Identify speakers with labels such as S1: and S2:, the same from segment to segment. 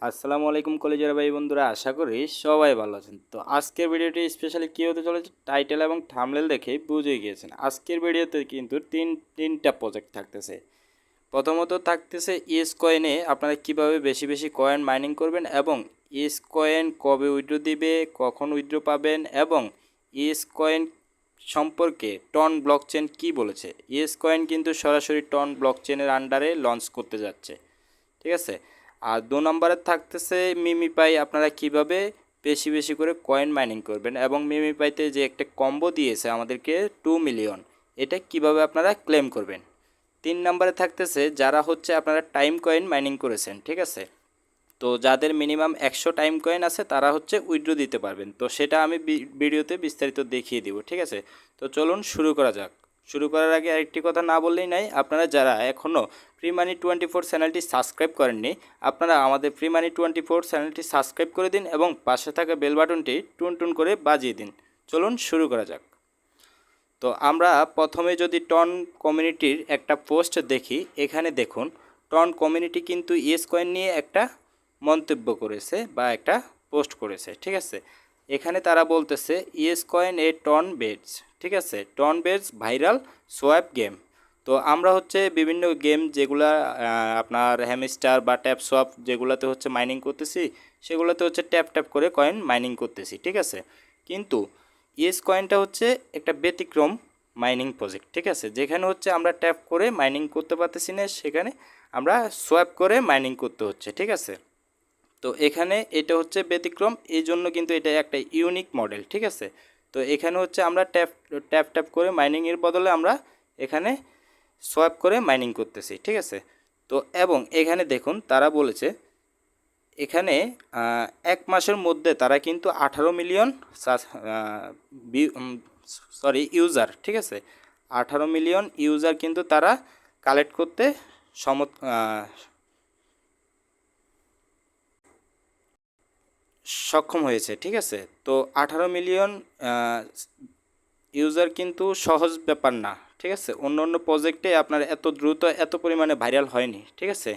S1: আসসালামু আলাইকুম কলেজের ভাই বন্ধুরা, আশা করি সবাই ভালো আছেন। তো আজকের ভিডিওটি স্পেশালি কী হতে চলেছে টাইটেল এবং থাম্বনেল দেখেই বুঝে গিয়েছেন। আজকের ভিডিওতে কিন্তু তিনটা প্রজেক্ট থাকতেছে। প্রথমত থাকতেছে ইএস কয়েনে আপনারা কিভাবে বেশি বেশি কয়েন মাইনিং করবেন এবং ইএস কয়েন কবে উইথড্র দিবে, কখন উইথড্র পাবেন এবং ইএস কয়েন সম্পর্কে টন ব্লকচেন কি বলেছে। ইএস কয়েন কিন্তু সরাসরি টন ব্লকচেনের আন্ডারে লঞ্চ করতে যাচ্ছে, ঠিক আছে। আর 2 নম্বরে থাকতেছে মিমিপাই, আপনারা কিভাবে বেশি বেশি করে কয়েন মাইনিং করবেন এবং মিমিপাইতে যে একটা কম্বো দিয়েছে আমাদেরকে 2 মিলিয়ন, এটা কিভাবে আপনারা ক্লেম করবেন। 3 নম্বরে থাকতেছে যারা হচ্ছে আপনারা টাইম কয়েন মাইনিং করেছেন, ঠিক আছে। তো যাদের মিনিমাম 100 টাইম কয়েন আছে তারা হচ্ছে উইথড্র দিতে পারবেন। তো সেটা আমি ভিডিওতে বিস্তারিত দেখিয়ে দিব, ঠিক আছে। তো চলুন শুরু করা যাক। শুরু করার আগে আরেকটি কথা না বললেই নাই, আপনারা যারা এখনও ফ্রি মানি 24 চ্যানেলটি সাবস্ক্রাইব করেননি, আপনারা আমাদের ফ্রি মানি 24 চ্যানেলটি সাবস্ক্রাইব করে দিন এবং পাশে থাকা বেল বাটনটি টুন টুন করে বাজিয়ে দিন। চলুন শুরু করা যাক। তো আমরা প্রথমে যদি টন কমিউনিটির একটা পোস্ট দেখি, এখানে দেখুন টন কমিউনিটি কিন্তু ইয়েস কয়েন নিয়ে একটা মন্তব্য করেছে বা একটা পোস্ট করেছে, ঠিক আছে। এখানে তারা বলতেছে yes coin a ton beds, ঠিক আছে, ton beds viral swap game. তো আমরা হচ্ছে বিভিন্ন গেম যেগুলা আপনার হ্যামস্টার বা ট্যাপ সোয়াপ যেগুলোতে হচ্ছে মাইনিং করতেছি, সেগুলোতে হচ্ছে ট্যাপ ট্যাপ করে কয়েন মাইনিং করতেছি, ঠিক আছে। কিন্তু ইয়েস কয়েনটা হচ্ছে একটা ব্যতিক্রম মাইনিং প্রজেক্ট, ঠিক আছে, যেখানে হচ্ছে আমরা ট্যাপ করে মাইনিং করতে পারতেছি না, সেখানে আমরা সোয়াপ করে মাইনিং করতে হচ্ছে, ঠিক আছে। তো এখানে এটা হচ্ছে ব্যতিক্রম, এই জন্য কিন্তু এটা একটা ইউনিক মডেল, ঠিক আছে। তো এখানে হচ্ছে আমরা ট্যাপ ট্যাপ ট্যাপ করে মাইনিংয়ের বদলে আমরা এখানে সোয়াপ করে মাইনিং করতেছি, ঠিক আছে। তো এবং এখানে দেখুন তারা বলেছে এখানে 1 মাসের মধ্যে তারা কিন্তু 18 মিলিয়ন ইউজার, ঠিক আছে, 18 মিলিয়ন ইউজার কিন্তু তারা কালেক্ট করতে সক্ষম হয়েছে, ঠিক আছে। তো 18 মিলিয়ন ইউজার কিন্তু সহজ ব্যাপার না, ঠিক আছে। অন্য অন্য প্রজেক্টে আপনার এত দ্রুত এত পরিমাণে ভাইরাল হয়নি, ঠিক আছে।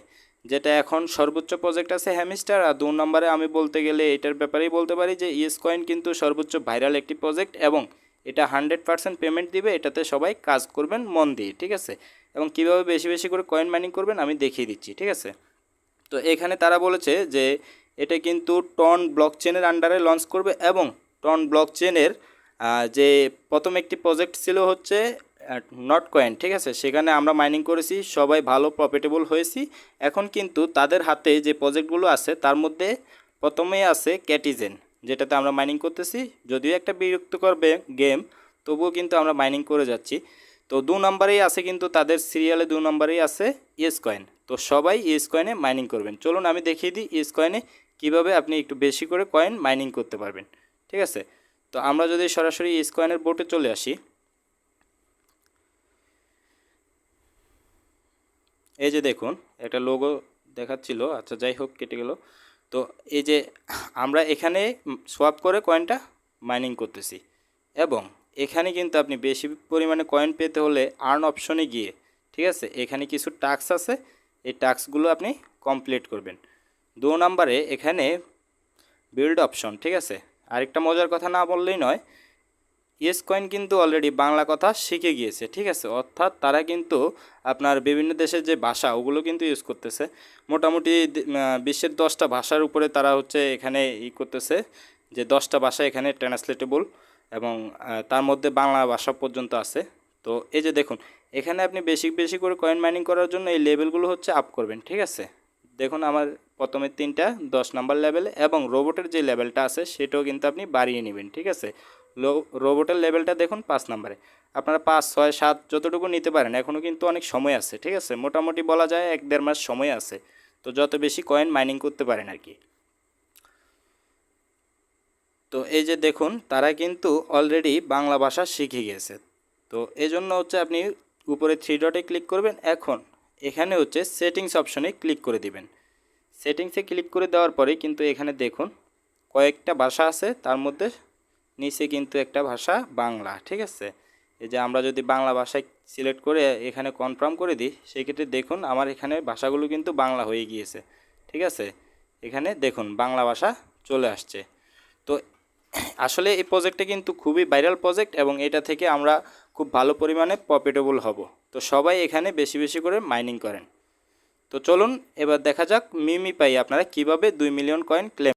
S1: যেটা এখন সর্বোচ্চ প্রজেক্ট আছে হ্যামিস্টার, আর 2 নম্বরে আমি বলতে গেলে এটার ব্যাপারেই বলতে পারি যে ইয়েস কয়েন কিন্তু সর্বোচ্চ ভাইরাল একটি প্রজেক্ট এবং এটা 100% পেমেন্ট দিবে, এটাতে সবাই কাজ করবেন মন দিয়ে, ঠিক আছে। এবং কীভাবে বেশি বেশি করে কয়েন মাইনিং করবেন আমি দেখিয়ে দিচ্ছি, ঠিক আছে। তো এখানে তারা বলেছে যে এটা কিন্তু টন ব্লকচেনের আন্ডারে লঞ্চ করবে এবং টন ব্লকচেনের যে প্রথম একটি প্রজেক্ট ছিল হচ্ছে নট কয়েন, ঠিক আছে, সেখানে আমরা মাইনিং করেছি, সবাই ভালো প্রফিটেবল হয়েছি। এখন কিন্তু তাদের হাতে যে প্রজেক্টগুলো আছে তার মধ্যে প্রথমেই আছে ক্যাটিজেন, যেটাতে আমরা মাইনিং করতেছি, যদিও একটা বিরক্তিকর গেম, তবুও কিন্তু আমরা মাইনিং করে যাচ্ছি। তো 2 নম্বরেই আছে কিন্তু তাদের সিরিয়ালে 2 নম্বরেই আছে ইয়েস কয়েন। তো সবাই ইয়েস কয়েনে মাইনিং করবেন। চলুন আমি দেখিয়ে দিই ইয়েস কয়েনে কীভাবে আপনি একটু বেশি করে কয়েন মাইনিং করতে পারবেন, ঠিক আছে। তো আমরা যদি সরাসরি ইয়েস কয়েনের বোর্ডে চলে আসি, এই যে দেখুন একটা লোগো দেখাচ্ছিল, আচ্ছা যাই হোক কেটে গেল। তো এই যে আমরা এখানে সোয়াপ করে কয়েনটা মাইনিং করতেছি এবং এখানে কিন্তু আপনি বেশি পরিমাণে কয়েন পেতে হলে আর্ন অপশনে গিয়ে, ঠিক আছে, এখানে কিছু টাস্ক আছে, এই টাস্কগুলো আপনি কমপ্লিট করবেন। 2 নম্বরে এখানে বিল্ড অপশন, ঠিক আছে। আরেকটা মজার কথা না বললেই নয়, ইয়েস কয়েন কিন্তু অলরেডি বাংলা কথা শিখে গিয়েছে, ঠিক আছে, অর্থাৎ তারা কিন্তু আপনার বিভিন্ন দেশের যে ভাষা ওগুলো কিন্তু ইউজ করতেছে। মোটামুটি বিশ্বের 10টা ভাষার উপরে তারা হচ্ছে এখানে করতেছে, যে 10টা ভাষা এখানে ট্রান্সলেটেবল এবং তার মধ্যে বাংলা ভাষা পর্যন্ত আছে। তো এই যে দেখুন এখানে আপনি বেশি বেশি করে কয়েন মাইনিং করার জন্য এই লেভেলগুলো হচ্ছে আপ করবেন, ঠিক আছে। দেখুন আমার প্রথমে 3টা 10 নম্বর লেভেল এবং রোবটের যে লেভেলটা আছে সেটাও কিন্তু আপনি বাড়িয়ে নেবেন, ঠিক আছে। রোবটের লেভেলটা দেখুন 5 নম্বরে, আপনারা 5, 6, 7 যতটুকু নিতে পারেন, এখনও কিন্তু অনেক সময় আছে, ঠিক আছে, মোটামুটি বলা যায় 1-1.5 মাস সময় আছে। তো যত বেশি কয়েন মাইনিং করতে পারেন আর কি। তো এই যে দেখুন তারা কিন্তু অলরেডি বাংলা ভাষা শিখে গেছে। তো এই জন্য হচ্ছে আপনি উপরে 3 ডটে ক্লিক করবেন, এখন এখানে হচ্ছে সেটিংস অপশনে ক্লিক করে দিবেন। সেটিংসে ক্লিক করে দেওয়ার পরে কিন্তু এখানে দেখুন কয়েকটা ভাষা আছে, তার মধ্যে নিচে কিন্তু একটা ভাষা বাংলা, ঠিক আছে। এই যে আমরা যদি বাংলা ভাষায় সিলেক্ট করে এখানে কনফার্ম করে দিই, সেক্ষেত্রে দেখুন আমার এখানে ভাষাগুলো কিন্তু বাংলা হয়ে গিয়েছে, ঠিক আছে। এখানে দেখুন বাংলা ভাষা চলে আসছে। তো আসলে এই প্রজেক্টটা কিন্তু খুবই ভাইরাল প্রজেক্ট এবং এটা থেকে আমরা খুব ভালো পরিমাণে প্রফিটেবল হব। তো সবাই এখানে বেশি বেশি করে মাইনিং করেন। তো চলুন এবার দেখা যাক মিমি পাই আপনারা কিভাবে 2 মিলিয়ন কয়েন ক্লেম